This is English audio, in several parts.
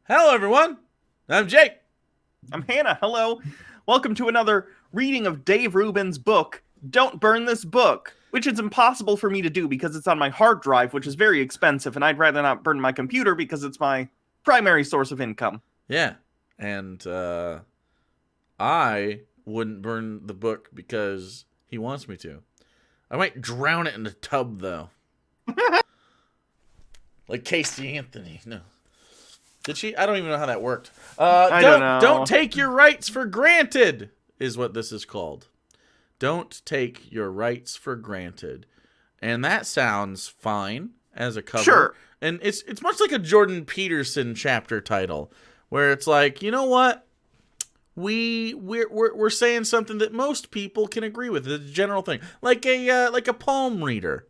Hello, everyone. I'm Jake. I'm Hannah. Hello. Welcome to another reading of Dave Rubin's book, Don't Burn This Book, which is impossible for me to do because it's on my hard drive, which is very expensive, and I'd rather not burn my computer because it's my primary source of income. Yeah, and I wouldn't burn the book because he wants me to. I might drown it in the tub, though. Like Casey Anthony. No. Did she? I don't even know how that worked. I don't know. Don't take your rights for granted, is what this is called. Don't take your rights for granted. And that sounds fine as a cover. Sure. And it's much like a Jordan Peterson chapter title, where it's like, you know what? We're saying something that most people can agree with. It's a general thing. Like a palm reader.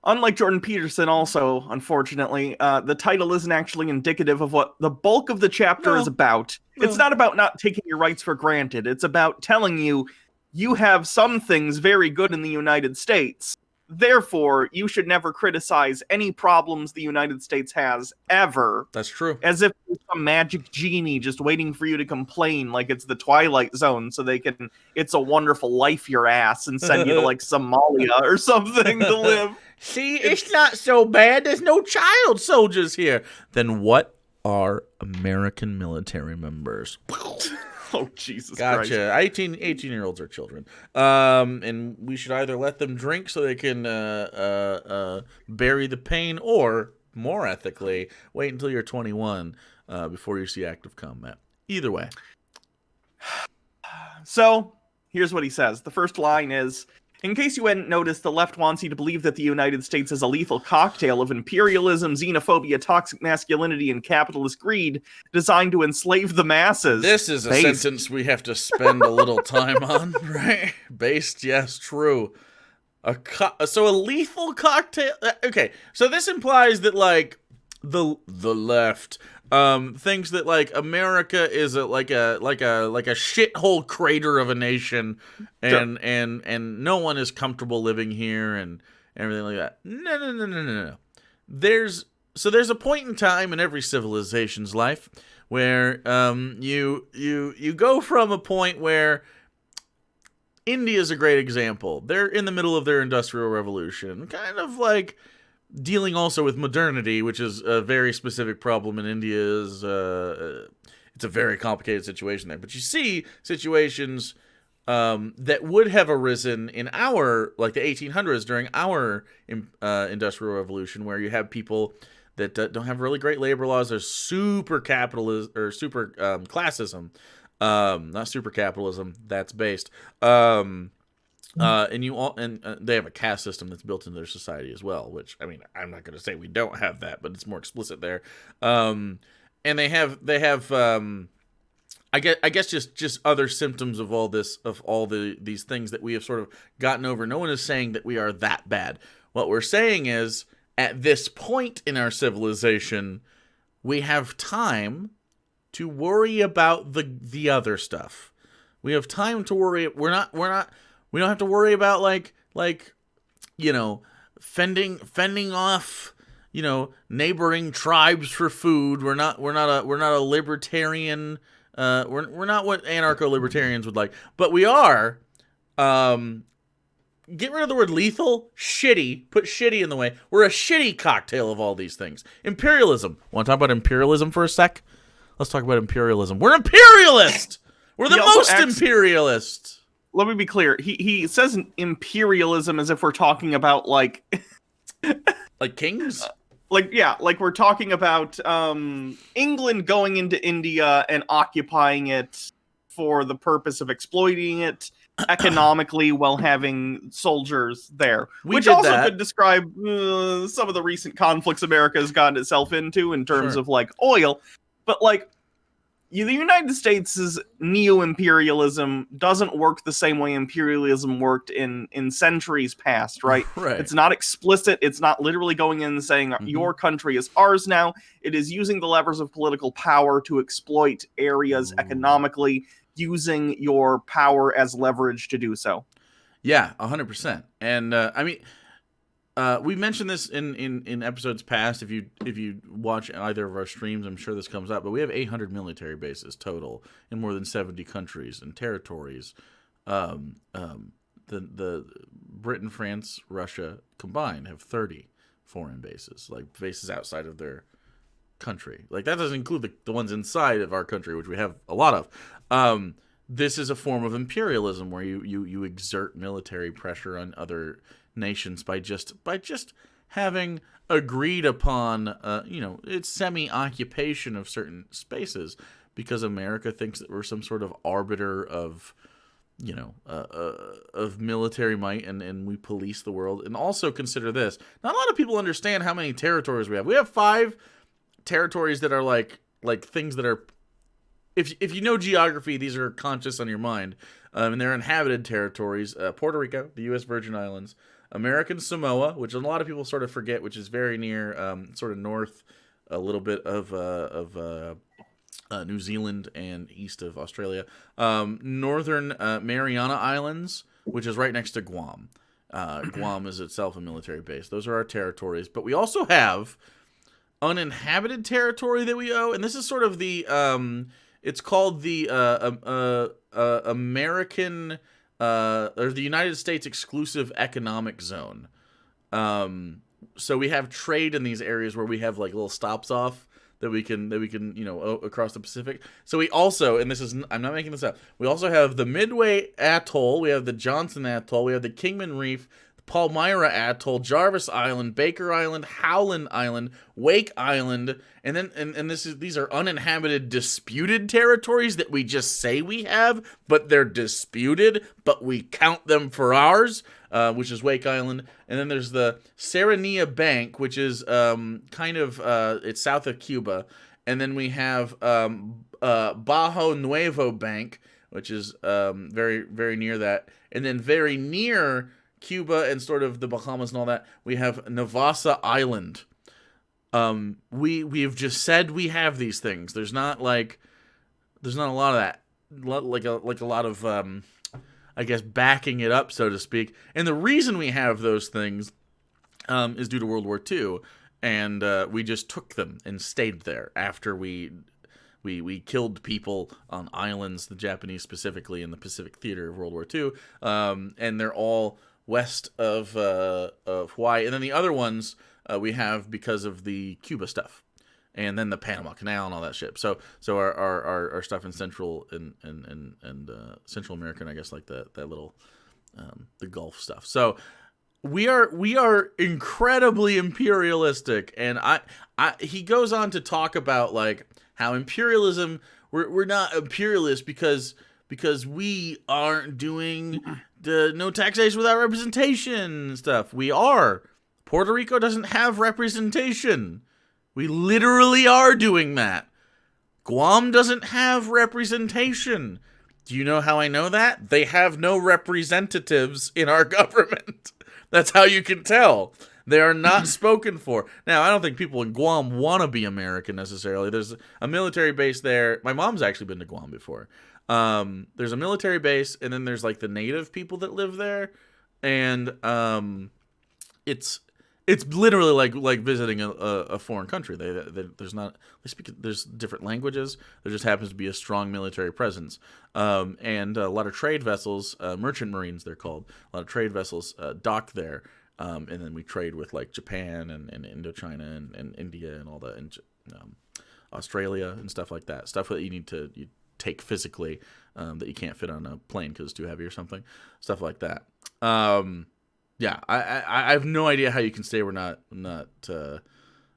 Unlike Jordan Peterson, also, unfortunately, the title isn't actually indicative of what the bulk of the chapter is about. No. It's not about not taking your rights for granted. It's about telling you you have some things very good in the United States. Therefore, you should never criticize any problems the United States has, ever. That's true. As if there's some magic genie just waiting for you to complain like it's the Twilight Zone so they can It's a Wonderful Life your ass and send you to like Somalia or something to live. See, it's not so bad. There's no child soldiers here. Then what are American military members? Oh, Jesus Gotcha. Christ. 18-year-olds are children. And we should either let them drink so they can bury the pain, or, more ethically, wait until you're 21 before you see active combat. Either way. So, here's what he says. The first line is, in case you hadn't noticed, the left wants you to believe that the United States is a lethal cocktail of imperialism, xenophobia, toxic masculinity, and capitalist greed designed to enslave the masses. This is a sentence we have to spend a little time on, right? Based, yes, true. So a lethal cocktail. Okay, so this implies that like the left thinks that like America is like a shithole crater of a nation, and Sure. and no one is comfortable living here and everything like that. No. There's a point in time in every civilization's life where you go from a point where India is a great example. They're in the middle of their industrial revolution, kind of like dealing also with modernity, which is a very specific problem in India. It's a very complicated situation there. But you see situations that would have arisen in our, like the 1800s during our industrial revolution, where you have people that don't have really great labor laws. There's super capitalist or super classism. Not super capitalism. That's based. And they have a caste system that's built into their society as well. Which, I mean, I'm not going to say we don't have that, but it's more explicit there. And they have. I guess just other symptoms of all this, of all these things that we have sort of gotten over. No one is saying that we are that bad. What we're saying is, at this point in our civilization, we have time to worry about the other stuff. We have time to worry. We don't have to worry about like fending off neighboring tribes for food. We're not a libertarian. We're not what anarcho-libertarians would like, but we are. Get rid of the word lethal. Shitty. Put shitty in the way. We're a shitty cocktail of all these things. Imperialism. Want to talk about imperialism for a sec? Let's talk about imperialism. We're imperialist. We're the most imperialist. Let me be clear. He says imperialism as if we're talking about like kings? Like we're talking about England going into India and occupying it for the purpose of exploiting it economically while having soldiers there. Which also could describe some of the recent conflicts America has gotten itself into in terms of like oil. But like the United States' neo-imperialism doesn't work the same way imperialism worked in centuries past, right? Right. It's not explicit. It's not literally going in and saying your country is ours now. It is using the levers of political power to exploit areas economically, using your power as leverage to do so. Yeah, 100%. And I mean, We mentioned this in episodes past. If you watch either of our streams, I'm sure this comes up. But we have 800 military bases total in more than 70 countries and territories. The Britain, France, Russia combined have 30 foreign bases, like bases outside of their country. Like that doesn't include the ones inside of our country, which we have a lot of. This is a form of imperialism where you exert military pressure on other nations by just having agreed upon it's semi-occupation of certain spaces, because America thinks that we're some sort of arbiter of of military might, and we police the world. And also consider this: not a lot of people understand how many territories we have. We have 5 territories that are like things that are, if you know geography, these are conscious on your mind, and they're inhabited territories. Puerto Rico, the U.S. Virgin Islands, American Samoa, which a lot of people sort of forget, which is very near, sort of north, a little bit of New Zealand and east of Australia. Northern Mariana Islands, which is right next to Guam. Guam is itself a military base. Those are our territories. But we also have uninhabited territory that we owe, and this is sort of the it's called the American or the United States Exclusive Economic Zone. So we have trade in these areas where we have like little stops off that we can across the Pacific. So we also, and this is, I'm not making this up, we also have the Midway Atoll, we have the Johnson Atoll, we have the Kingman Reef, Palmyra Atoll, Jarvis Island, Baker Island, Howland Island, Wake Island, and then these are uninhabited disputed territories that we just say we have, but they're disputed, but we count them for ours, which is Wake Island. And then there's the Serranía Bank, which is it's south of Cuba. And then we have Bajo Nuevo Bank, which is very, very near that. And then very near Cuba and sort of the Bahamas and all that, we have Navassa Island. We've just said we have these things. There's not a lot of that, like a lot of I guess backing it up, so to speak. And the reason we have those things is due to World War II, and we just took them and stayed there after we killed people on islands, the Japanese specifically, in the Pacific theater of World War II, and they're all west of Hawaii. And then the other ones we have because of the Cuba stuff, and then the Panama Canal and all that shit. So our stuff in Central and Central America, and I guess like that little the Gulf stuff. So we are incredibly imperialistic, and he goes on to talk about like how imperialism, we're not imperialist because we aren't doing the no taxation without representation stuff. We are. Puerto Rico doesn't have representation. We literally are doing that. Guam doesn't have representation. Do you know how I know that? They have no representatives in our government. That's how you can tell. They are not spoken for. Now, I don't think people in Guam want to be American necessarily. There's a military base there. My mom's actually been to Guam before. There's a military base, and then there's like the native people that live there, and it's literally like visiting a foreign country. There's different languages. There just happens to be a strong military presence, and a lot of trade vessels, merchant marines they're called. A lot of trade vessels dock there, and then we trade with like Japan and Indochina and India and all that, and Australia and stuff like that. Stuff that you take physically that you can't fit on a plane because it's too heavy or something. Stuff like that. Yeah, I have no idea how you can say we're not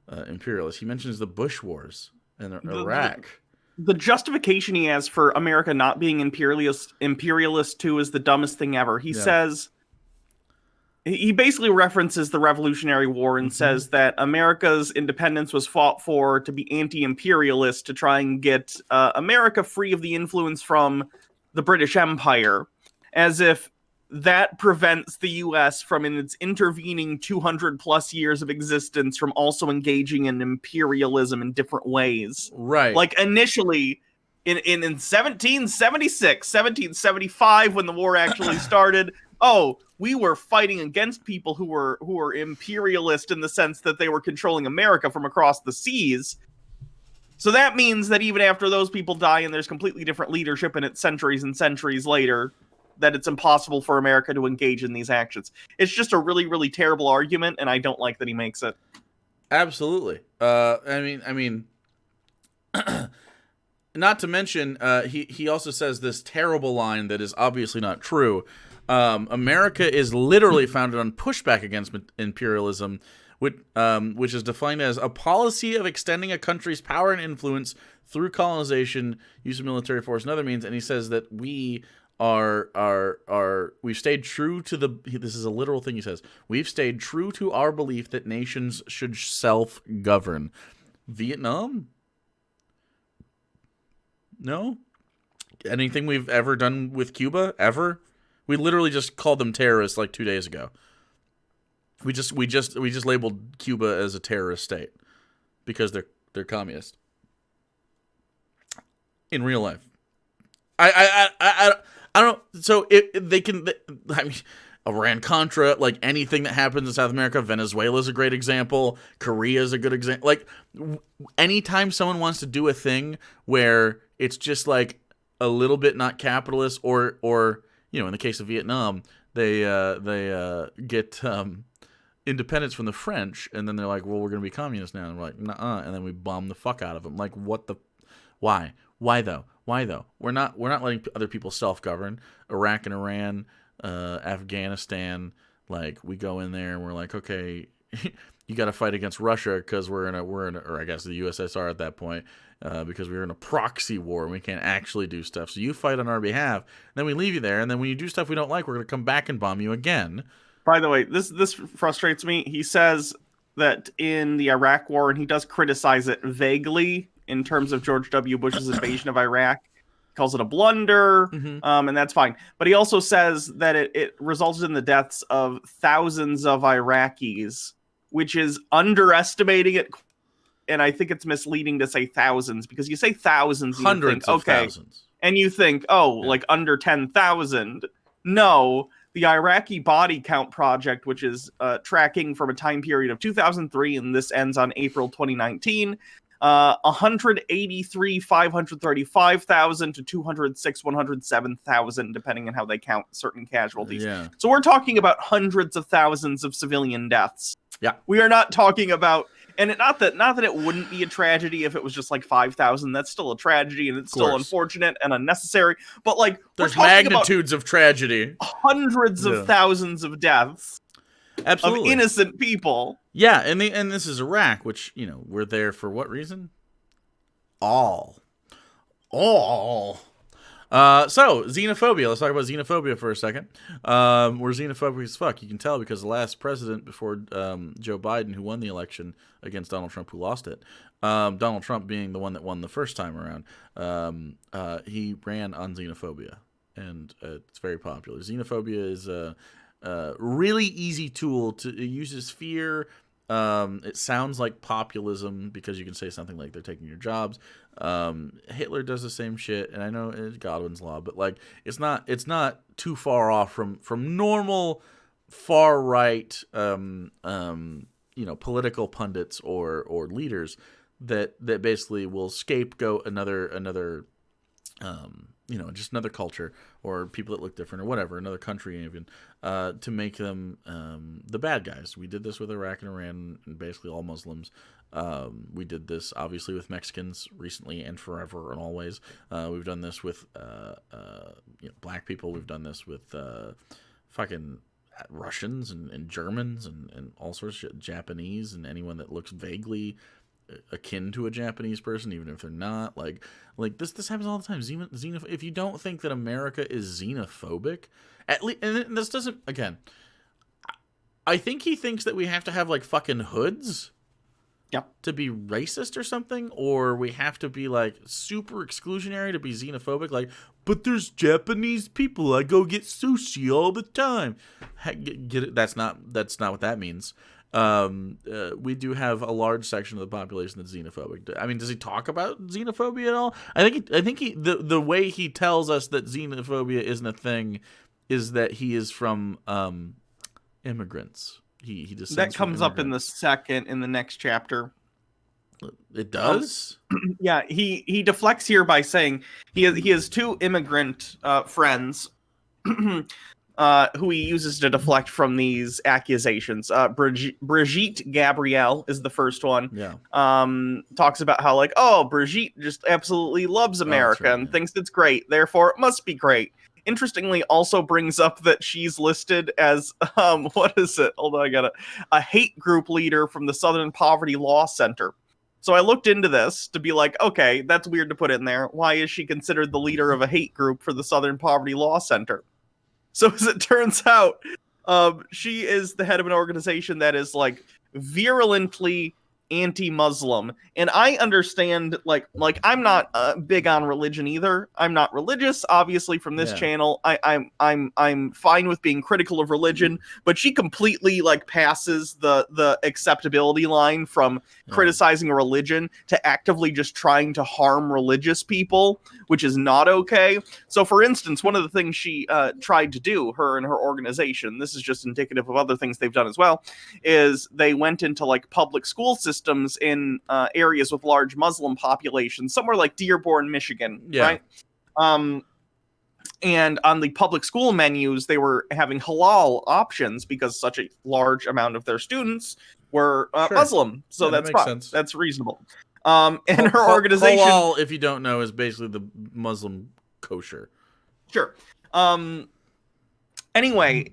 imperialist. He mentions the Bush Wars and Iraq. The justification he has for America not being imperialist too is the dumbest thing ever. He says, he basically references the Revolutionary War and says that America's independence was fought for to be anti-imperialist, to try and get America free of the influence from the British Empire, as if that prevents the U.S. from, in its intervening 200 plus years of existence, from also engaging in imperialism in different ways. Right. Like initially in 1776, 1775, when the war actually started, oh, we were fighting against people who were imperialist in the sense that they were controlling America from across the seas. So that means that even after those people die and there's completely different leadership and it's centuries and centuries later, that it's impossible for America to engage in these actions. It's just a really, really terrible argument, and I don't like that he makes it. Absolutely. I mean, not to mention, he also says this terrible line that is obviously not true. America is literally founded on pushback against imperialism, which is defined as a policy of extending a country's power and influence through colonization, use of military force, and other means. And he says that we've stayed true to this is a literal thing he says, we've stayed true to our belief that nations should self-govern. Vietnam? No? Anything we've ever done with Cuba? Ever? We literally just called them terrorists like 2 days ago. We just labeled Cuba as a terrorist state because they're communist. In real life. I don't. So they can. I mean, Iran-Contra, like anything that happens in South America, Venezuela is a great example. Korea is a good example. Like, anytime someone wants to do a thing where it's just like a little bit not capitalist, or in the case of Vietnam, they get independence from the French, and then they're like, well, we're going to be communist now. And we're like, nuh-uh. And then we bomb the fuck out of them. Like, what the... Why? Why though? We're not letting other people self-govern. Iraq and Iran, Afghanistan, like, we go in there and we're like, okay, you got to fight against Russia because we're in or I guess the USSR at that point, because we were in a proxy war and we can't actually do stuff. So you fight on our behalf, then we leave you there, and then when you do stuff we don't like, we're going to come back and bomb you again. By the way, this frustrates me. He says that in the Iraq War, and he does criticize it vaguely in terms of George W. Bush's invasion of Iraq, he calls it a blunder, and that's fine. But he also says that it resulted in the deaths of thousands of Iraqis, which is underestimating it. And I think it's misleading to say thousands, because you say thousands, hundreds of thousands, and you think, like under 10,000. No. The Iraqi Body Count Project, which is tracking from a time period of 2003, and this ends on April 2019, 183,535,000 to 206,107,000, depending on how they count certain casualties. Yeah. So we're talking about hundreds of thousands of civilian deaths. Yeah. We are not talking about... And not that it wouldn't be a tragedy if it was just like 5,000. That's still a tragedy, and it's still unfortunate and unnecessary. But like, there's magnitudes of tragedy, hundreds of thousands of deaths, absolutely, of innocent people. Yeah, and this is Iraq, which we're there for what reason? All. So, xenophobia. Let's talk about xenophobia for a second. We're xenophobic as fuck. You can tell because the last president before Joe Biden, who won the election against Donald Trump, who lost it, Donald Trump being the one that won the first time around, he ran on xenophobia, and it's very popular. Xenophobia is a really easy tool to... It uses fear. It sounds like populism because you can say something like they're taking your jobs. Hitler does the same shit, and I know it's Godwin's law, but like it's not too far off from normal far right political pundits or leaders that basically will scapegoat another just another culture or people that look different or whatever, another country even, to make them the bad guys. We did this with Iraq and Iran and basically all Muslims. We did this obviously with Mexicans recently and forever and always. We've done this with black people. We've done this with fucking Russians and Germans and all sorts of shit, Japanese and anyone that looks vaguely akin to a Japanese person, even if they're not. Like this happens all the time. If you don't think that America is xenophobic, at least, and this doesn't, again, I think he thinks that we have to have like fucking hoods to be racist or something, or we have to be like super exclusionary to be xenophobic. Like, but there's Japanese people. I go get sushi all the time. Get it? That's not what that means. We do have a large section of the population that's xenophobic. I mean, does he talk about xenophobia at all? I think the way he tells us that xenophobia isn't a thing is that he is from immigrants. He descends That from comes up in immigrants. in the next chapter. It does? Yeah, he deflects here by saying he has two immigrant friends who he uses to deflect from these accusations. Brigitte Gabrielle is the first one. Yeah. Talks about how, like, oh, Brigitte just absolutely loves America and thinks it's great, therefore it must be great. Interestingly, also brings up that she's listed as what is it? Hold on, I got a hate group leader from the Southern Poverty Law Center. So I looked into this to be like, okay, that's weird to put in there. Why is she considered the leader of a hate group for the Southern Poverty Law Center? So as it turns out, she is the head of an organization that is like virulently anti-Muslim, and I understand like I'm not big on religion either. I'm not religious, obviously, from this channel. I'm fine with being critical of religion, but she completely like passes the acceptability line from criticizing a religion to actively just trying to harm religious people, which is not okay. So, for instance, one of the things she tried to do, her and her organization, this is just indicative of other things they've done as well, is they went into like public school systems in areas with large Muslim populations, somewhere like Dearborn, Michigan, right? And on the public school menus, they were having halal options because such a large amount of their students were Muslim. So that's makes fine. sense. That's reasonable. And her organization... Halal, if you don't know, is basically the Muslim kosher. Sure. Anyway,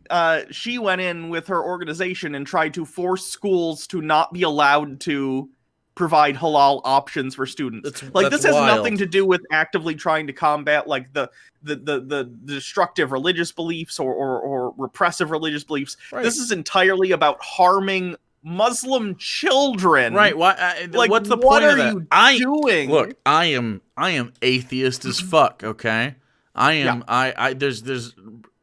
she went in with her organization and tried to force schools to not be allowed to provide halal options for students. This has nothing to do with actively trying to combat like the destructive religious beliefs or repressive religious beliefs. Right. This is entirely about harming Muslim children. Right. Why? What's the point of that? What are you doing? Look, I am atheist as fuck. Okay. I am. Yeah. There's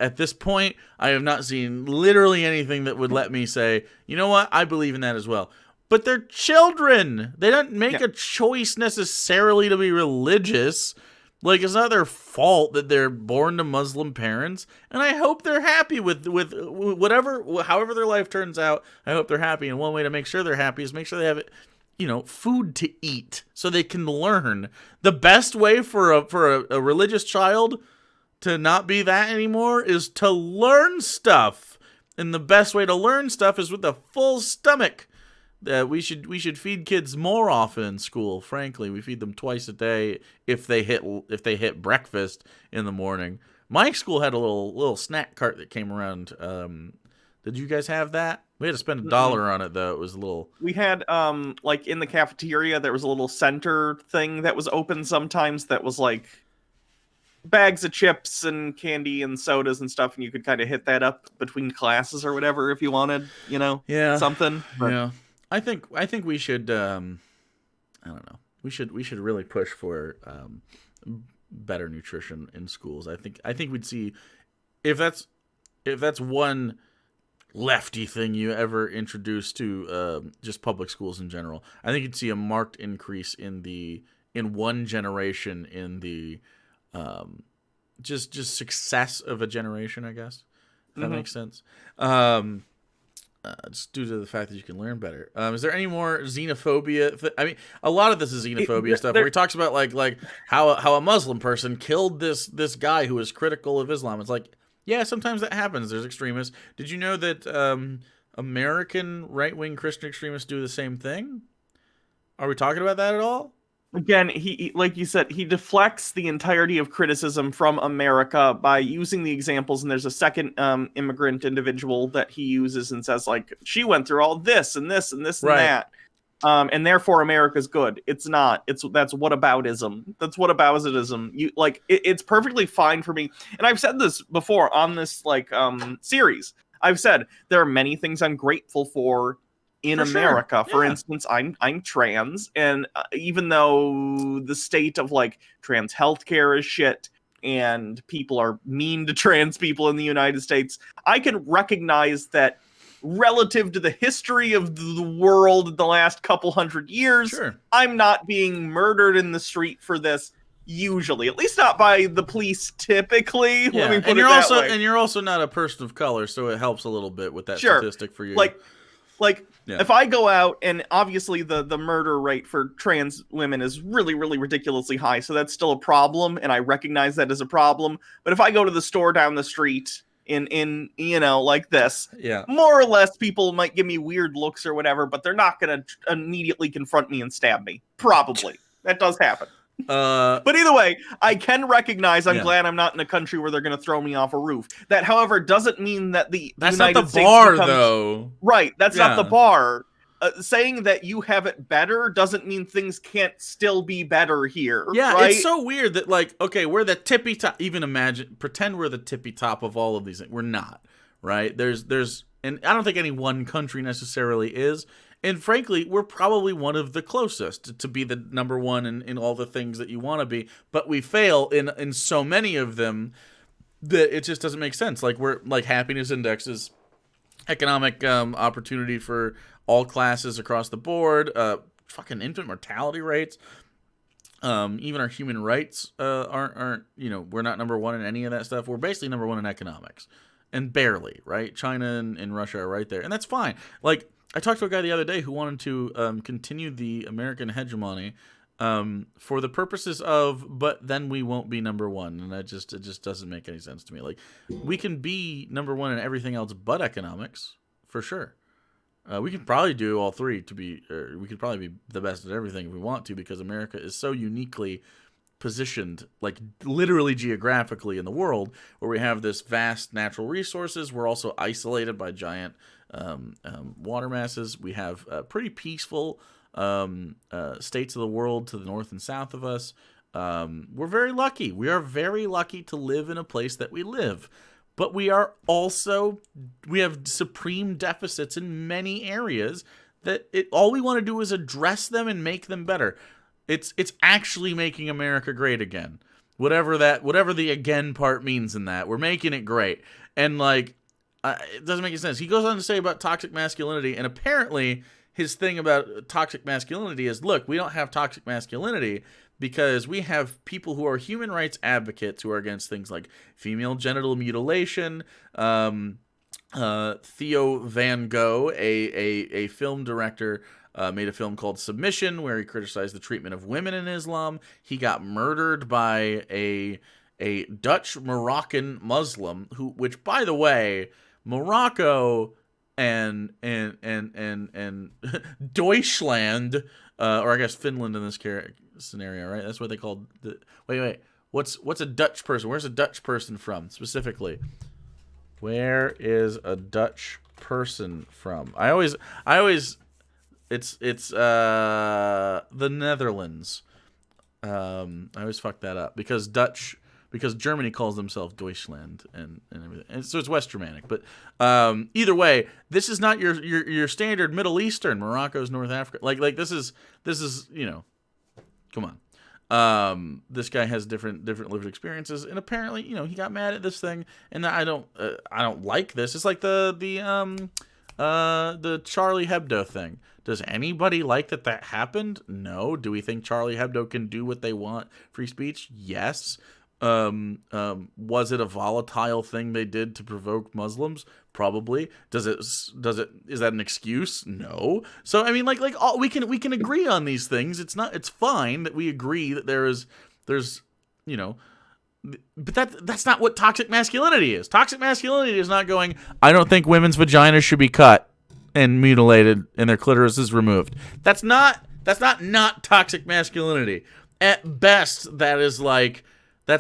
at this point, I have not seen literally anything that would let me say, you know what, I believe in that as well. But they're children. They don't make a choice necessarily to be religious. Like, it's not their fault that they're born to Muslim parents. And I hope they're happy with however their life turns out. I hope they're happy. And one way to make sure they're happy is make sure they have food to eat so they can learn. The best way for a religious child to not be that anymore is to learn stuff. And the best way to learn stuff is with a full stomach. We should feed kids more often in school. Frankly, we feed them twice a day if they hit breakfast in the morning. My school had a little snack cart that came around. Did you guys have that? We had to spend $1 on it though. It was a little. We had like in the cafeteria there was a little center thing that was open sometimes that was like bags of chips and candy and sodas and stuff, and you could kind of hit that up between classes or whatever if you wanted, something. But... Yeah. I think we should I don't know. We should really push for better nutrition in schools. I think we'd see if that's one lefty thing you ever introduce to just public schools in general. I think you'd see a marked increase in one generation in the just success of a generation, I guess. If that makes sense. Just due to the fact that you can learn better. Is there any more xenophobia? I mean, a lot of this is xenophobia stuff where he talks about like how a Muslim person killed this guy who was critical of Islam. It's like, yeah, sometimes that happens. There's extremists. Did you know that American right-wing Christian extremists do the same thing? Are we talking about that at all? Again, he like you said, he deflects the entirety of criticism from America by using the examples, and there's a second immigrant individual that he uses and says, like, she went through all this and this and this and that, and therefore America's good. It's not. That's whataboutism. That's whataboutism. It's perfectly fine for me, and I've said this before on this series. I've said there are many things I'm grateful for in America. For instance, I'm trans, and even though the state of like trans healthcare is shit and people are mean to trans people in the United States, I can recognize that relative to the history of the world in the last couple hundred years, I'm not being murdered in the street for this. Usually, at least not by the police typically. Yeah, Let me put and it you're that also way. and you're also not a person of color, so it helps a little bit with that Sure. statistic for you. Like Yeah. if I go out, and obviously the murder rate for trans women is really, really ridiculously high, so that's still a problem, and I recognize that as a problem. But if I go to the store down the street in like this, Yeah. more or less people might give me weird looks or whatever, but they're not gonna immediately confront me and stab me. Probably. That does happen. But either way, I can recognize I'm Yeah. glad I'm not in a country where they're going to throw me off a roof. That, however, doesn't mean that the That's United not the States bar, becomes... though. Right, that's not the Yeah. bar. Saying that you have it better doesn't mean things can't still be better here. Yeah, right? it's so weird that, like, okay, we're the tippy top. Even pretend we're the tippy top of all of these things. We're not, right? And I don't think any one country necessarily is. And frankly, we're probably one of the closest to be the number one in all the things that you want to be. But we fail in so many of them that it just doesn't make sense. Like, we're like happiness indexes, economic opportunity for all classes across the board, fucking infant mortality rates. Even our human rights aren't we're not number one in any of that stuff. We're basically number one in economics, and barely, right? China and Russia are right there, and that's fine. Like, I talked to a guy the other day who wanted to continue the American hegemony for the purposes of, but then we won't be number one, and it just doesn't make any sense to me. Like, we can be number one in everything else but economics, for sure. We could probably do all three we could probably be the best at everything if we want to, because America is so uniquely positioned, like literally geographically in the world, where we have this vast natural resources. We're also isolated by giant water masses. We have pretty peaceful states of the world to the north and south of us. We're very lucky. We are very lucky to live in a place that we live. But we have supreme deficits in many areas that all we want to do is address them and make them better. It's actually making America great again. Whatever the again part means in that. We're making it great. And like, it doesn't make any sense. He goes on to say about toxic masculinity, and apparently his thing about toxic masculinity is, look, we don't have toxic masculinity because we have people who are human rights advocates who are against things like female genital mutilation. Theo Van Gogh, a film director, made a film called Submission, where he criticized the treatment of women in Islam. He got murdered by a Dutch Moroccan Muslim, which, by the way, Morocco and Deutschland, or I guess Finland in this scenario, right? That's what they called the. Wait. What's a Dutch person? Where's a Dutch person from specifically? Where is a Dutch person from? I always it's the Netherlands. I always fuck that up because Germany calls themselves Deutschland and everything. And so it's West Germanic. But either way, this is not your standard Middle Eastern. Morocco's North Africa. Like this is come on. This guy has different lived experiences, and apparently, he got mad at this thing, and I don't like this. It's like the Charlie Hebdo thing. Does anybody like that happened? No. Do we think Charlie Hebdo can do what they want? Free speech? Yes. Was it a volatile thing they did to provoke Muslims? Probably. Is that an excuse? No. So I mean, we can agree on these things. It's fine that we agree that there's but that's not what toxic masculinity is. Toxic masculinity is not going, I don't think women's vaginas should be cut and mutilated and their clitorises removed. That's not toxic masculinity. At best, that's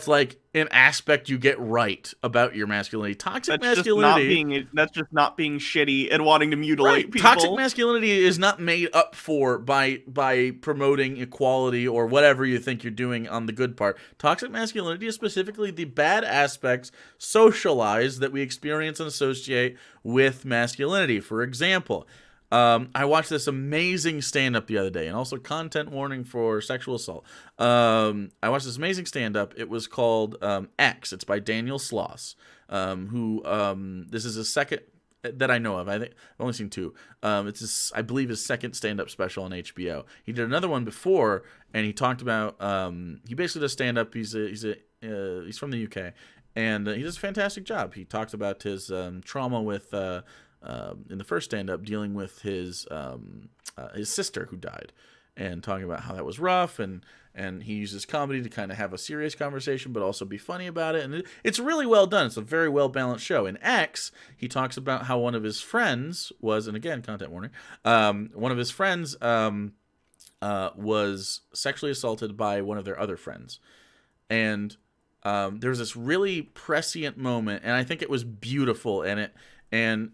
like an aspect you get right about your masculinity. Toxic masculinity. That's just not being shitty and wanting to mutilate people. Toxic masculinity is not made up for by promoting equality or whatever you think you're doing on the good part. Toxic masculinity is specifically the bad aspects socialized that we experience and associate with masculinity. For example, I watched this amazing stand-up the other day, and also content warning for sexual assault. I watched this amazing stand-up. It was called X. It's by Daniel Sloss, who this is his second that I know of. I think I've only seen two. It's his, I believe his second stand-up special on HBO. He did another one before, and he talked about he basically does stand-up. He's from the UK, and he does a fantastic job. He talks about his trauma with in the first stand-up, dealing with his sister who died, and talking about how that was rough, and he uses comedy to kind of have a serious conversation but also be funny about it, and it's really well done. It's a very well balanced show. In X, he talks about how one of his friends was, and again, content warning, one of his friends was sexually assaulted by one of their other friends, and there was this really prescient moment, and I think it was beautiful, and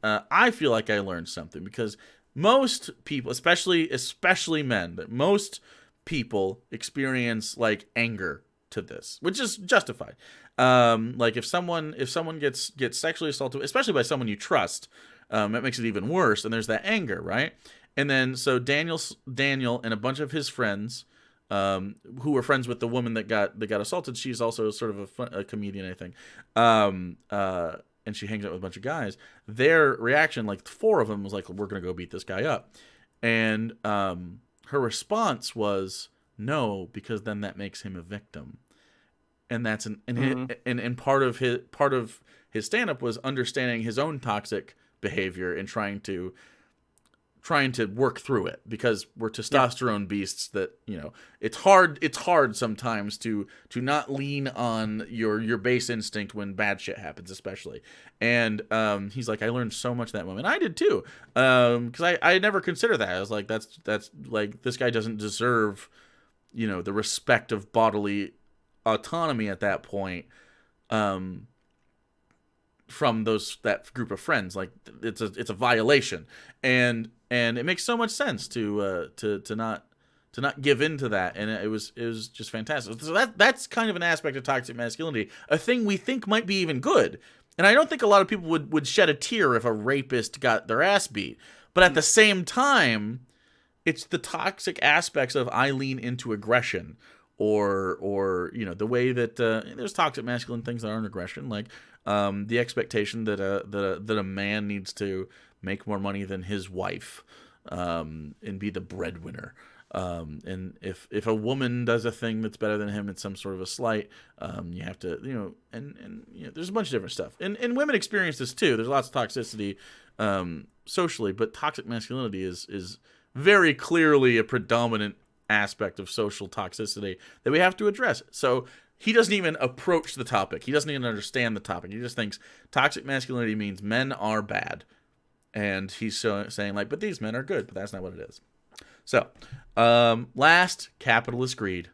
I feel like I learned something, because most people, especially men, but most people experience like anger to this, which is justified. Like if someone gets sexually assaulted, especially by someone you trust, that makes it even worse. And there's that anger, right? And then so Daniel and a bunch of his friends, who were friends with the woman that got assaulted. She's also sort of a comedian, I think. And she hangs out with a bunch of guys. Their reaction, like 4 of them, was like, "We're gonna go beat this guy up," and her response was no, because then that makes him a victim, and that's and part of his stand up was understanding his own toxic behavior and trying to work through it, because we're testosterone beasts that, you know, it's hard sometimes to not lean on your base instinct when bad shit happens, especially. And he's like, I learned so much that moment. I did too, because I never considered that. I was like, that's like, this guy doesn't deserve, you know, the respect of bodily autonomy at that point, from that group of friends. Like, it's a violation, and it makes so much sense to not give in to that, and it was just fantastic. So that's kind of an aspect of toxic masculinity, a thing we think might be even good, and I don't think a lot of people would shed a tear if a rapist got their ass beat, but at the same time, it's the toxic aspects of I lean into aggression, or you know, the way that there's toxic masculine things that aren't aggression, like the expectation that a man needs to make more money than his wife, and be the breadwinner. And if a woman does a thing that's better than him, it's some sort of a slight. You have to, you know, and you know, there's a bunch of different stuff. And women experience this too. There's lots of toxicity socially, but toxic masculinity is very clearly a predominant aspect of social toxicity that we have to address. So he doesn't even approach the topic. He doesn't even understand the topic. He just thinks toxic masculinity means men are bad. And he's saying, like, but these men are good, but that's not what it is. So, last, capitalist greed.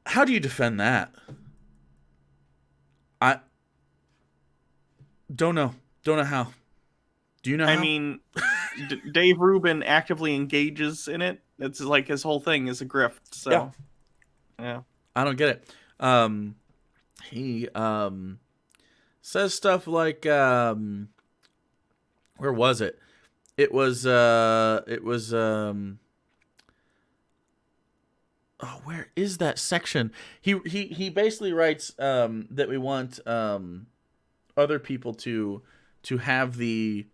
How do you defend that? I don't know. Don't know how. Do you know how? I mean, Dave Rubin actively engages in it. It's like his whole thing is a grift. So, yeah. I don't get it. He says stuff like, where was it? It was oh, where is that section? He basically writes that we want other people to have the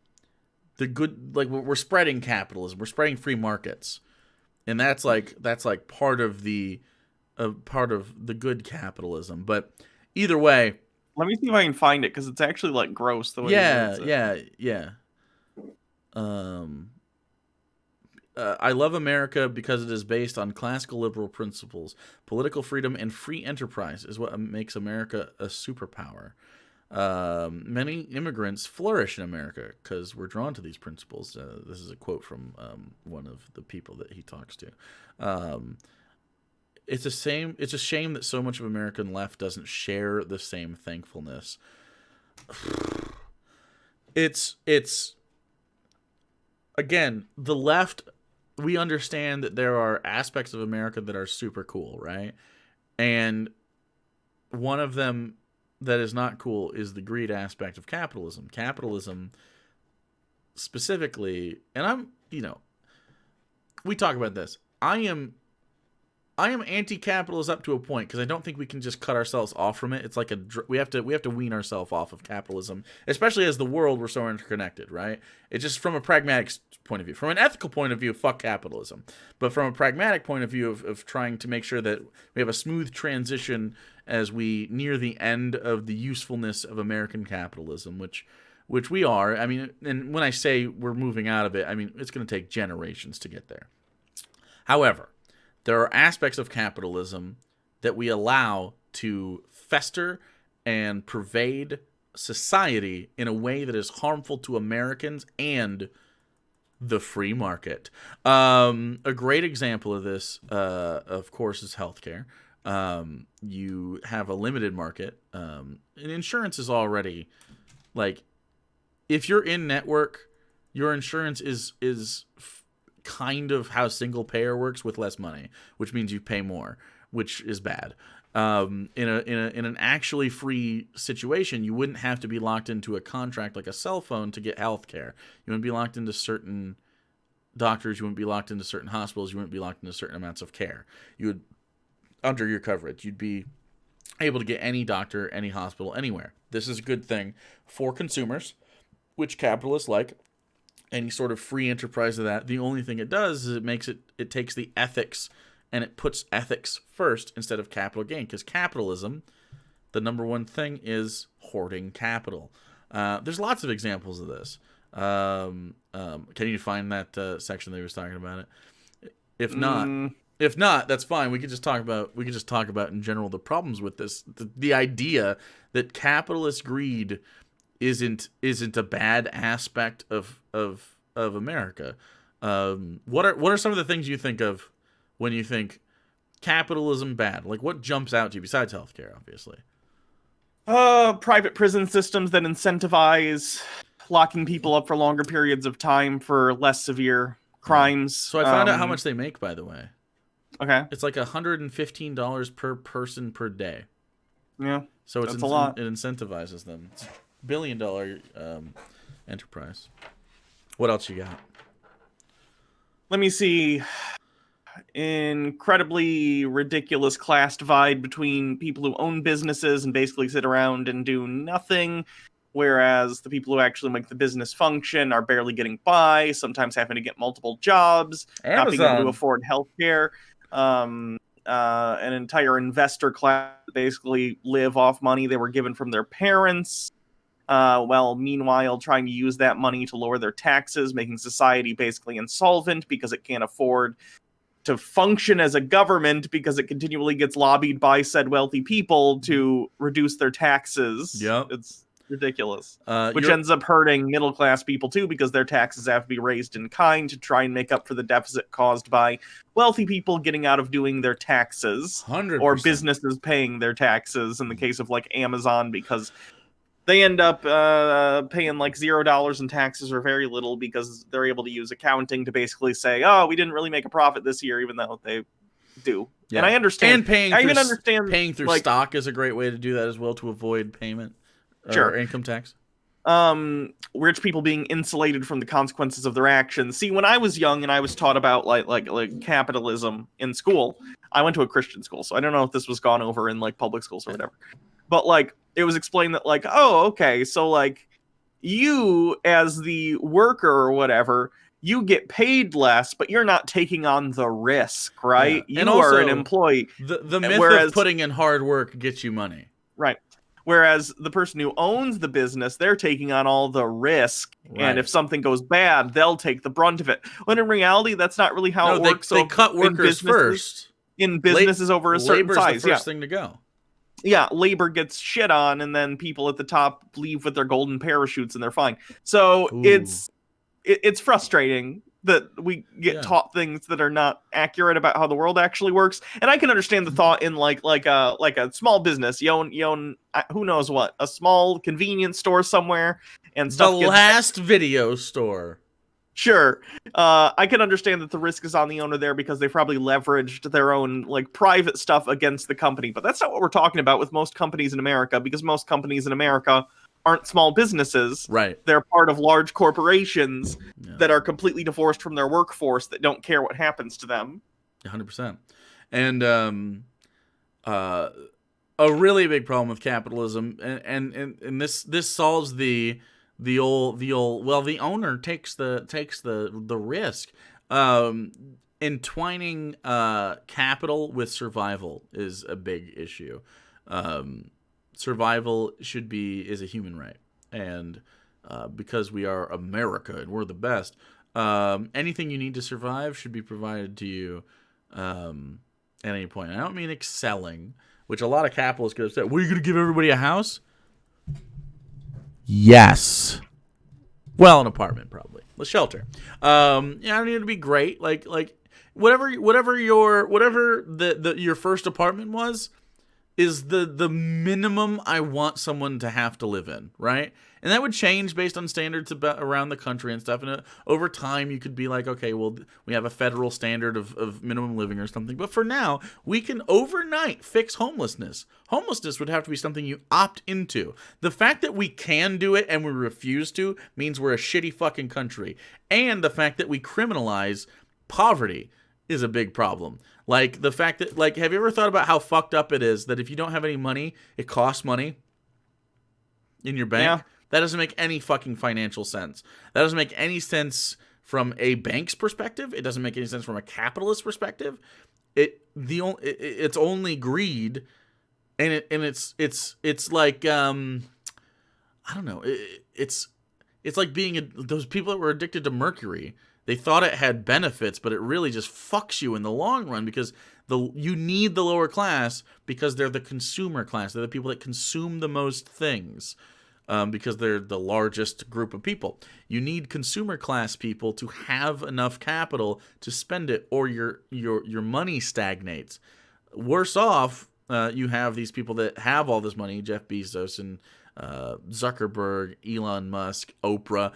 good, like, we're spreading capitalism, we're spreading free markets, and that's like part of the good capitalism. But either way, let me see if I can find it, because it's actually like gross the way. Yeah. I love America because it is based on classical liberal principles. Political freedom and free enterprise is what makes America a superpower. Many immigrants flourish in America because we're drawn to these principles. This is a quote from one of the people that he talks to. It's a shame that so much of American left doesn't share the same thankfulness. It's again, the left, we understand that there are aspects of America that are super cool, right? And one of them that is not cool is the greed aspect of capitalism. Capitalism specifically, and we talk about this. I I am anti-capitalist up to a point because I don't think we can just cut ourselves off from it. It's like we have to wean ourselves off of capitalism, especially as the world, we're so interconnected, right? It's just from a pragmatic point of view. From an ethical point of view, fuck capitalism. But from a pragmatic point of view of trying to make sure that we have a smooth transition as we near the end of the usefulness of American capitalism, which we are. I mean, and when I say we're moving out of it, I mean it's going to take generations to get there. However, there are aspects of capitalism that we allow to fester and pervade society in a way that is harmful to Americans and the free market. A great example of this, of course, is healthcare. You have a limited market. And insurance is already, like, if you're in network, your insurance is kind of how single payer works with less money, which means you pay more, which is bad. In an actually free situation, you wouldn't have to be locked into a contract like a cell phone to get health care. You wouldn't be locked into certain doctors. You wouldn't be locked into certain hospitals. You wouldn't be locked into certain amounts of care. You would, under your coverage, you'd be able to get any doctor, any hospital, anywhere. This is a good thing for consumers, which capitalists like. Any sort of free enterprise of that. The only thing it does is it takes the ethics and it puts ethics first instead of capital gain. Because capitalism, the number one thing is hoarding capital. There's lots of examples of this. Can you find that section that he was talking about it? If not, that's fine. We could just talk about in general the problems with this. The idea that capitalist greed isn't a bad aspect of America. What are some of the things you think of when you think capitalism bad? Like, what jumps out to you besides healthcare, obviously? Private prison systems that incentivize locking people up for longer periods of time for less severe crimes. So I found out how much they make, by the way. Okay. It's like $115 per person per day. Yeah. So that's a lot. It incentivizes them. It's $1 billion enterprise. What else you got? Let me see. Incredibly ridiculous class divide between people who own businesses and basically sit around and do nothing, whereas the people who actually make the business function are barely getting by, sometimes having to get multiple jobs, not being able to afford healthcare. An entire investor class basically live off money they were given from their parents. While meanwhile trying to use that money to lower their taxes, making society basically insolvent because it can't afford to function as a government because it continually gets lobbied by said wealthy people to reduce their taxes. Yep. It's ridiculous. Which ends up hurting middle-class people too because their taxes have to be raised in kind to try and make up for the deficit caused by wealthy people getting out of doing their taxes. 100%. Or businesses paying their taxes in the case of like Amazon because they end up paying like $0 in taxes or very little because they're able to use accounting to basically say, oh, we didn't really make a profit this year, even though they do. Yeah. And I understand. And paying through stock is a great way to do that as well to avoid payment or income tax. Rich people being insulated from the consequences of their actions. See, when I was young and I was taught about like capitalism in school, I went to a Christian school, so I don't know if this was gone over in like public schools or whatever. But like it was explained that like, oh, okay, so like you as the worker or whatever, you get paid less, but you're not taking on the risk, right? Yeah. You are an employee. The myth of putting in hard work gets you money. Right. Whereas the person who owns the business, they're taking on all the risk. Right. And if something goes bad, they'll take the brunt of it. When in reality, that's not really how it works. They cut workers first. In businesses over a certain size. Labor's the first thing to go. Yeah, labor gets shit on, and then people at the top leave with their golden parachutes, and they're fine. So it's frustrating that we get taught things that are not accurate about how the world actually works. And I can understand the thought in like a small business. You own who knows what, a small convenience store somewhere, and stuff. The last video store. Sure. I can understand that the risk is on the owner there because they probably leveraged their own like private stuff against the company. But that's not what we're talking about with most companies in America, because most companies in America aren't small businesses. Right. They're part of large corporations that are completely divorced from their workforce that don't care what happens to them. 100%. And a really big problem with capitalism, and this solves the old well, the owner takes the risk. Entwining capital with survival is a big issue. Survival is a human right, and because we are America and we're the best, anything you need to survive should be provided to you at any point. I don't mean excelling, which a lot of capitalists could have said. We're going to give everybody a house? Yes. Well, an apartment probably. A shelter. I don't need it to be great. Like whatever your first apartment was is the minimum I want someone to have to live in, right? And that would change based on standards around the country and stuff. And over time, you could be like, okay, well, we have a federal standard of minimum living or something. But for now, we can overnight fix homelessness. Homelessness would have to be something you opt into. The fact that we can do it and we refuse to means we're a shitty fucking country. And the fact that we criminalize poverty is a big problem. Like the fact that, like, have you ever thought about how fucked up it is that if you don't have any money, it costs money in your bank? Yeah. That doesn't make any fucking financial sense. That doesn't make any sense from a bank's perspective. It doesn't make any sense from a capitalist perspective. It's only greed, and it's like I don't know. It's like being those people that were addicted to mercury. They thought it had benefits, but it really just fucks you in the long run because you need the lower class because they're the consumer class. They're the people that consume the most things. Because they're the largest group of people. You need consumer class people to have enough capital to spend it, or your money stagnates. Worse off, you have these people that have all this money, Jeff Bezos and Zuckerberg, Elon Musk, Oprah,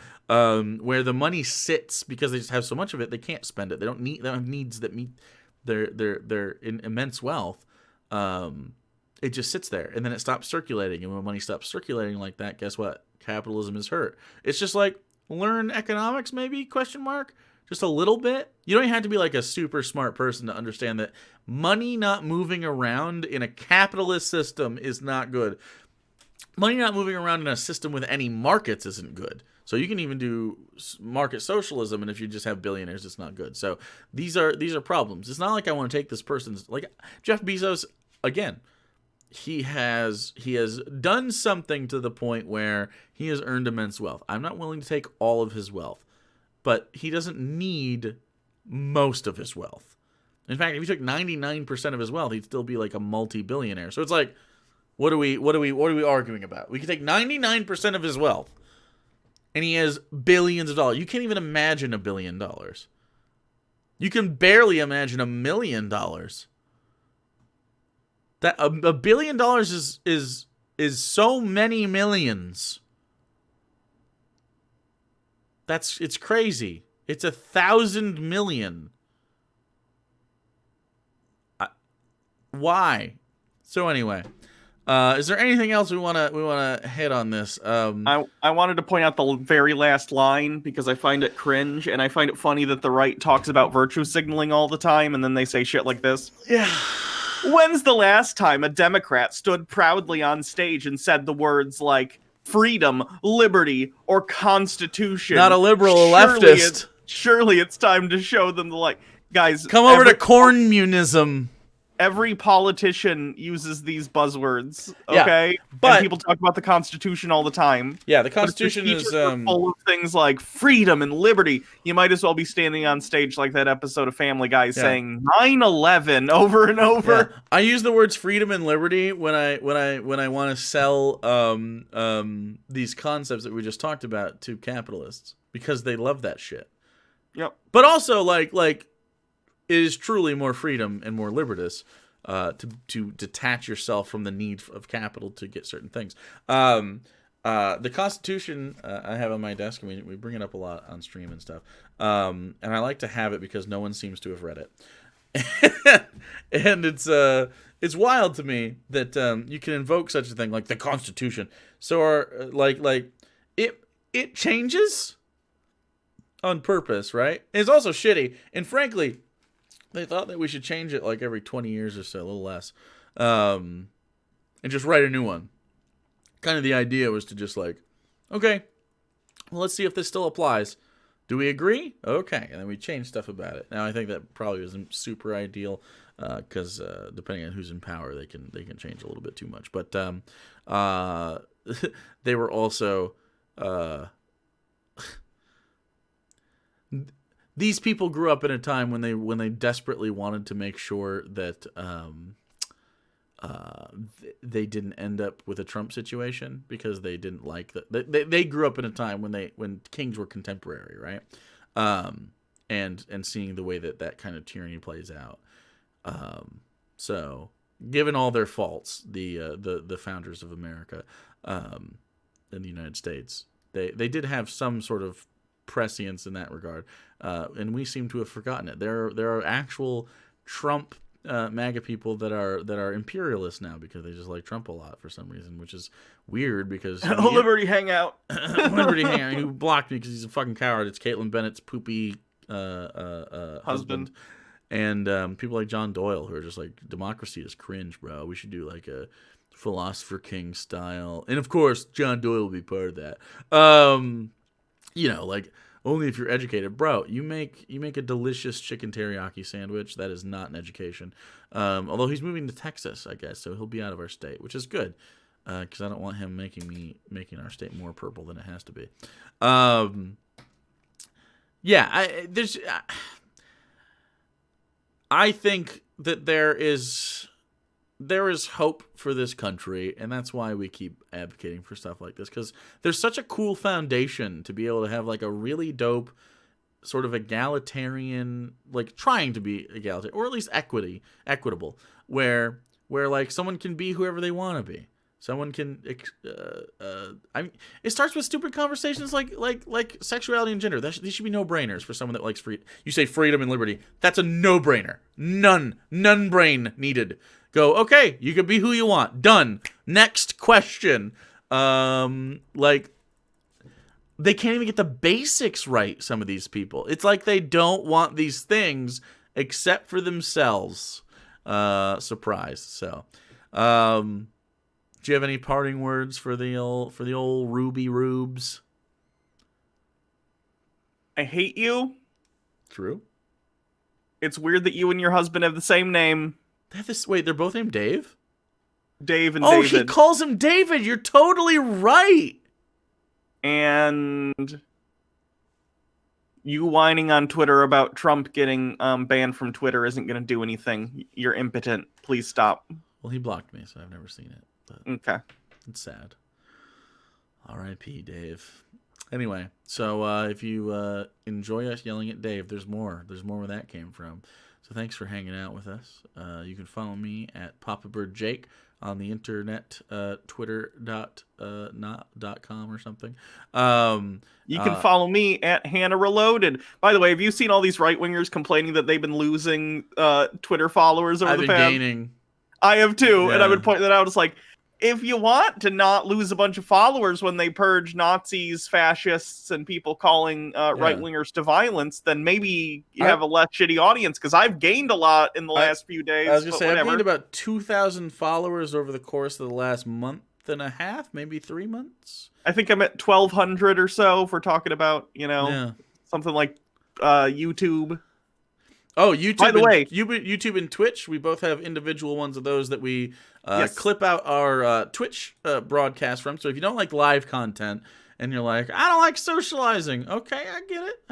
where the money sits because they just have so much of it, they can't spend it. They don't have needs that meet their immense wealth. It just sits there, and then it stops circulating. And when money stops circulating like that, guess what? Capitalism is hurt. It's just like learn economics, maybe? ? Just a little bit. You don't even have to be like a super smart person to understand that money not moving around in a capitalist system is not good. Money not moving around in a system with any markets isn't good. So you can even do market socialism, and if you just have billionaires, it's not good. So these are problems. It's not like I want to take this person's, like Jeff Bezos again. He has done something to the point where he has earned immense wealth. I'm not willing to take all of his wealth, but he doesn't need most of his wealth. In fact, if he took 99% of his wealth, he'd still be like a multi-billionaire. So it's like, what are we arguing about? We can take 99% of his wealth, and he has billions of dollars. You can't even imagine $1 billion. You can barely imagine $1 million. That $1 billion is so many millions. It's crazy. It's 1,000 million. Why? So anyway, is there anything else we wanna hit on this? I wanted to point out the very last line because I find it cringe, and I find it funny that the right talks about virtue signaling all the time, and then they say shit like this. Yeah. When's the last time a Democrat stood proudly on stage and said the words like freedom, liberty, or constitution? Not a liberal, a leftist. Surely it's time to show them the like. Guys, come over to communism. Every politician uses these buzzwords, okay? Yeah, but and people talk about the Constitution all the time. Yeah, the Constitution is full of things like freedom and liberty. You might as well be standing on stage like that episode of Family Guy saying 9/11 over and over. Yeah. I use the words freedom and liberty when I want to sell these concepts that we just talked about to capitalists because they love that shit. Yep. But also like it is truly more freedom and more libertous to detach yourself from the need of capital to get certain things. The Constitution I have on my desk, and we bring it up a lot on stream and stuff. And I like to have it because no one seems to have read it. And it's wild to me that you can invoke such a thing like the Constitution. So it changes on purpose, right? And it's also shitty. And frankly, They thought that we should change it like every 20 years or so, a little less, and just write a new one. Kind of the idea was to just like, okay, well, let's see if this still applies. Do we agree? Okay, and then we change stuff about it. Now, I think that probably isn't super ideal because depending on who's in power, they can change a little bit too much. But they were also these people grew up in a time when they desperately wanted to make sure that they didn't end up with a Trump situation because they didn't like that. They grew up in a time when kings were contemporary, right? And seeing the way that kind of tyranny plays out. So given all their faults, the founders of America, in the United States, they did have some sort of prescience in that regard, and we seem to have forgotten it. There are actual Trump MAGA people that are imperialists now because they just like Trump a lot for some reason, which is weird because Liberty Hangout. Liberty Hangout, who blocked me because he's a fucking coward. It's Caitlin Bennett's poopy husband. And people like John Doyle who are just like, democracy is cringe, bro. We should do like a philosopher king style, and of course John Doyle will be part of that. Like, only if you're educated, bro. You make a delicious chicken teriyaki sandwich. That is not an education. Although he's moving to Texas, I guess, so he'll be out of our state, which is good because I don't want him making our state more purple than it has to be. I think that there is hope for this country, and that's why we keep advocating for stuff like this, because there's such a cool foundation to be able to have like a really dope sort of egalitarian, like trying to be egalitarian, or at least equitable, where like someone can be whoever they want to be. Someone can it starts with stupid conversations like sexuality and gender. These should be no-brainers for someone that likes free. You say freedom and liberty. That's a no-brainer. None brain needed. Go, okay, you can be who you want. Done. Next question. Like, they can't even get the basics right, some of these people. It's like they don't want these things except for themselves. Surprise. So, do you have any parting words for the old Ruby Rubes? I hate you. True. It's weird that you and your husband have the same name. They have this. Wait, they're both named Dave? Dave and David. Oh, David. he calls him David. You're totally right. And you whining on Twitter about Trump getting banned from Twitter isn't going to do anything. You're impotent. Please stop. Well, he blocked me, so I've never seen it. But okay. It's sad. R.I.P. Dave. Anyway, so if you enjoy us yelling at Dave, there's more. There's more where that came from. So thanks for hanging out with us. You can follow me at PapaBirdJake on the internet, twitter.com or something. You can follow me at Hannah Reloaded. By the way, have you seen all these right-wingers complaining that they've been losing Twitter followers over the past? I've been gaining. I have too, and I would point that out. It's like, if you want to not lose a bunch of followers when they purge Nazis, fascists, and people calling right-wingers to violence, then maybe you have a less shitty audience, because I've gained a lot in the last few days. I was going to say, I've gained about 2,000 followers over the course of the last month and a half, maybe 3 months. I think I'm at 1,200 or so if we're talking about, something like YouTube. Oh, YouTube! By the way, YouTube and Twitch, we both have individual ones of those that we clip out our Twitch broadcast from. So if you don't like live content and you're like, I don't like socializing, okay, I get it.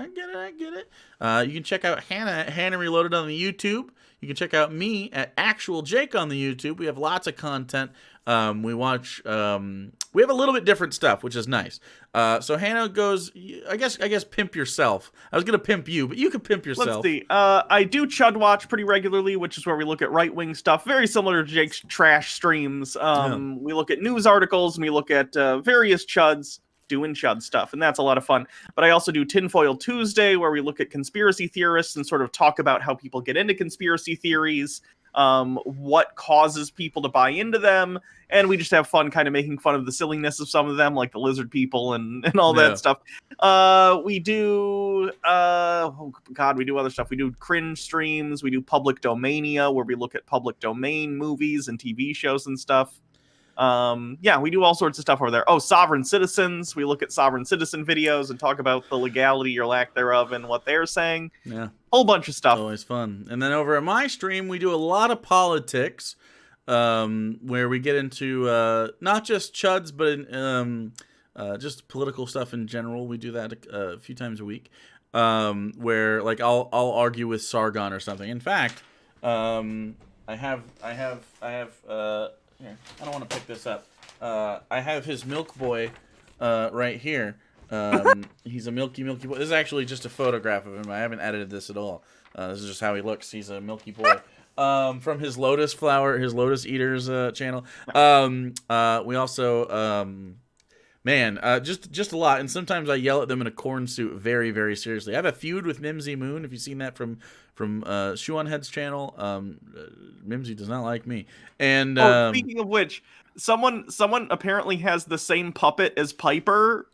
You can check out Hannah Reloaded on the YouTube. You can check out me at Actual Jake on the YouTube. We have lots of content. We watch. We have a little bit different stuff, which is nice. So Hannah goes. I guess pimp yourself. I was gonna pimp you, but you can pimp yourself. Let's see. I do Chud Watch pretty regularly, which is where we look at right wing stuff, very similar to Jake's trash streams. We look at news articles and we look at various chuds doing chud stuff, and that's a lot of fun. But I also do Tinfoil Tuesday, where we look at conspiracy theorists and sort of talk about how people get into conspiracy theories. what causes people to buy into them, and we just have fun kind of making fun of the silliness of some of them, like the lizard people and all Yeah. that stuff. We do oh god, we do other stuff. We do cringe streams, we do Public Domania, where we look at public domain movies and TV shows and stuff. Yeah, we do all sorts of stuff over there. Oh, Sovereign Citizens, we look at sovereign citizen videos and talk about the legality or lack thereof and what they're saying. Yeah. Whole bunch of stuff. It's always fun. And then over at my stream, we do a lot of politics, where we get into not just chuds, but just political stuff in general. We do that a few times a week, where like I'll argue with Sargon or something. In fact, I have here, I don't want to pick this up. I have his milk boy right here. He's a milky boy. This is actually just a photograph of him. I haven't edited this at all. This is just how he looks. He's a milky boy. From his lotus Lotus Eaters channel. We also just a lot. And sometimes I yell at them in a corn suit very, very seriously. I have a feud with Mimsy Moon. If you've seen that from Shoe on Head's channel, Mimsy does not like me. And speaking of which, someone apparently has the same puppet as Piper,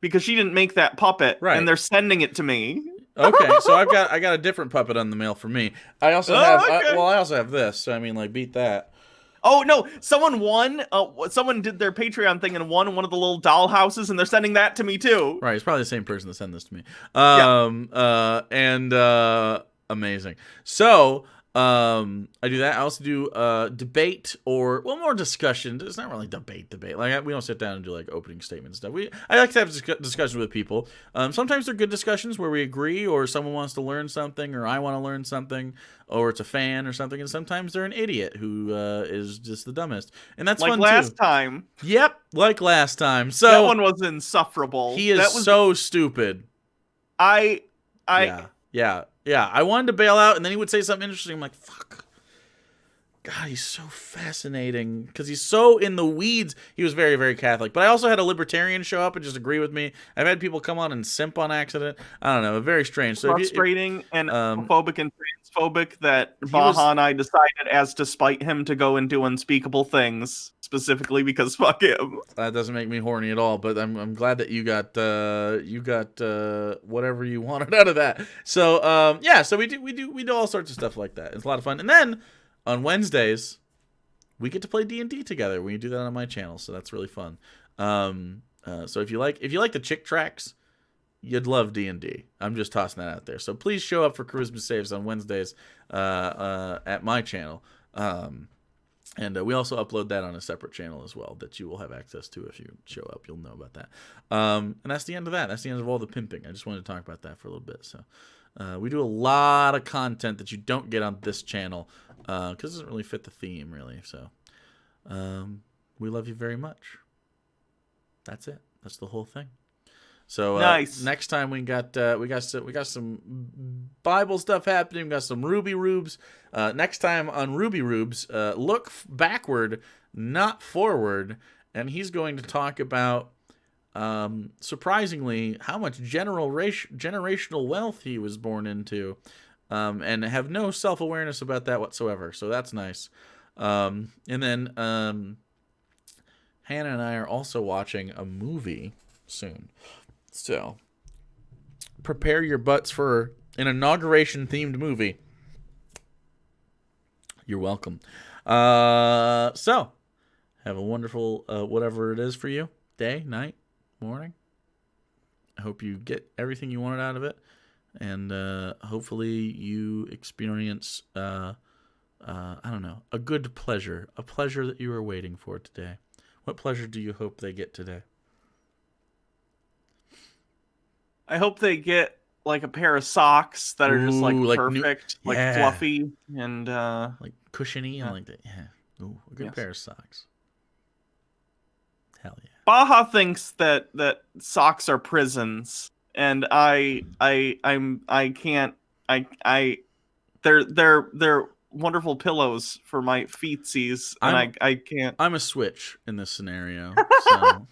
because she didn't make that puppet, right, and they're sending it to me. Okay, so I got a different puppet on the mail for me. I also I also have this. So I mean, like, beat that. Oh no! Someone won. Someone did their Patreon thing and won one of the little doll houses, and they're sending that to me too. Right, it's probably the same person that sent this to me. Amazing. So I do that. I also do debate, or more discussion. It's not really debate. Like, we don't sit down and do like opening statements and stuff. I like to have discussions with people. Sometimes they're good discussions where we agree, or someone wants to learn something, or I want to learn something, or it's a fan or something. And sometimes they're an idiot who is just the dumbest, and that's like fun last too. time. Yep, like last time. So that one was insufferable. He is so stupid. Yeah. I wanted to bail out, and then he would say something interesting. I'm like, fuck. God, he's so fascinating because he's so in the weeds. He was very, very Catholic. But I also had a libertarian show up and just agree with me. I've had people come on and simp on accident. I don't know. Very strange. So frustrating and homophobic and transphobic that Baha and I decided, as to spite him, to go and do unspeakable things, specifically because fuck him. That doesn't make me horny at all, but I'm glad that you got whatever you wanted out of that. So so we do all sorts of stuff like that. It's a lot of fun. And then on Wednesdays, we get to play D&D together. We do that on my channel, so that's really fun. So if you like the chick tracks, you'd love D&D. I'm just tossing that out there. So please show up for Charisma Saves on Wednesdays at my channel. And we also upload that on a separate channel as well that you will have access to if you show up. You'll know about that. And that's the end of that. That's the end of all the pimping. I just wanted to talk about that for a little bit. So we do a lot of content that you don't get on this channel because it doesn't really fit the theme, really. So we love you very much. That's it. That's the whole thing. So nice. Next time we got some Bible stuff happening. We got some Ruby Rubes. Next time on Ruby Rubes, look backward, not forward, and he's going to talk about surprisingly how much generational wealth he was born into, and have no self-awareness about that whatsoever. So that's nice. And then Hannah and I are also watching a movie soon. So, prepare your butts for an inauguration-themed movie. You're welcome. So, have a wonderful whatever it is for you. Day, night, morning. I hope you get everything you wanted out of it. And hopefully you experience, I don't know, a good pleasure. A pleasure that you were waiting for today. What pleasure do you hope they get today? I hope they get like a pair of socks that are just like perfect, like fluffy and like cushiony and like that. Yeah, ooh, a good pair of socks. Hell yeah. Baha thinks that socks are prisons, and they're wonderful pillows for my feetsies, and I can't. I'm a switch in this scenario. So.